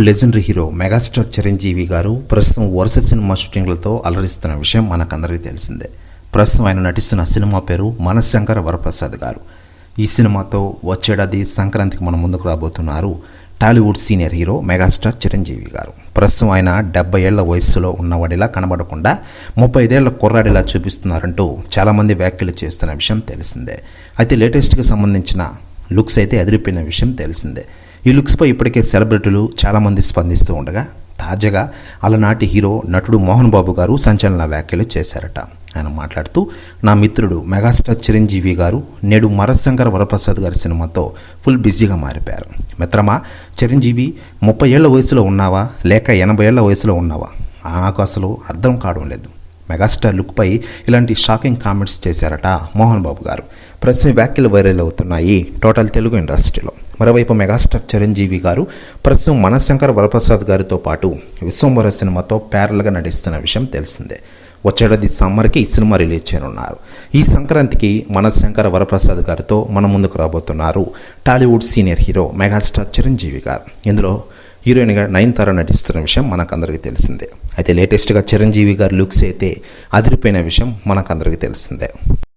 Bollywood legendary hero megastar Chiranjeevi గారు ప్రస్తుతం వరుస సినిమా షూటింగ్లతో అలరిస్తున్న విషయం మనకందరికీ తెలిసిందే. ప్రస్తుతం ఆయన నటిస్తున్న సినిమా పేరు మనశంకర వరప్రసాద్ గారు. ఈ సినిమాతో వచ్చేడాది సంక్రాంతికి మన ముందుకు రాబోతున్నారు Tollywood senior hero megastar Chiranjeevi గారు. ప్రస్తుతం ఆయన 70 ఏళ్ల వయస్సులో ఉన్నవాడిలా కనబడకుండా 35 ఏళ్ల కుర్రాడిలా చూపిస్తున్నారంటూ చాలామంది వ్యాఖ్యలు చేస్తున్న విషయం తెలిసిందే. అయితే లేటెస్ట్గా సంబంధించిన లుక్స్ అయితే అదిరిపోయిన విషయం తెలిసిందే. ఈ లుక్స్పై ఇప్పటికే సెలబ్రిటీలు చాలామంది స్పందిస్తూ ఉండగా తాజాగా అలనాటి హీరో నటుడు మోహన్ బాబు గారు సంచలన వ్యాఖ్యలు చేశారట. ఆయన మాట్లాడుతూ, నా మిత్రుడు మెగాస్టార్ చిరంజీవి గారు నేడు మనశంకర వరప్రసాద్ గారి సినిమాతో ఫుల్ బిజీగా మారిపోయారు. మిత్రమా, చిరంజీవి 30 ఏళ్ల వయసులో ఉన్నావా లేక 80 ఏళ్ల వయసులో ఉన్నావా? నాకు అసలు అర్థం కావడం లేదు. మెగాస్టార్ లుక్పై ఇలాంటి షాకింగ్ కామెంట్స్ చేశారట మోహన్ బాబు గారు. ప్రస్తుతం వ్యాఖ్యలు వైరల్ అవుతున్నాయి టోటల్ తెలుగు ఇండస్ట్రీలో. మరోవైపు మెగాస్టార్ చిరంజీవి గారు ప్రస్తుతం మనశంకర వరప్రసాద్ గారితో పాటు విశ్వంబర సినిమాతో ప్యారల్గా నటిస్తున్న విషయం తెలిసిందే. వచ్చేడాది సమ్మర్కి ఈ సినిమా రిలీజ్ చేయనున్నారు. ఈ సంక్రాంతికి మనశంకర వరప్రసాద్ గారితో మన ముందుకు రాబోతున్నారు Tollywood senior hero megastar Chiranjeevi గారు. ఇందులో హీరోయిన్గా నయనతార నటిస్తున్న విషయం మనకందరికీ తెలిసిందే. అయితే లేటెస్ట్గా చిరంజీవి గారి లుక్స్ అయితే అదిరిపోయిన విషయం మనకందరికీ తెలిసిందే.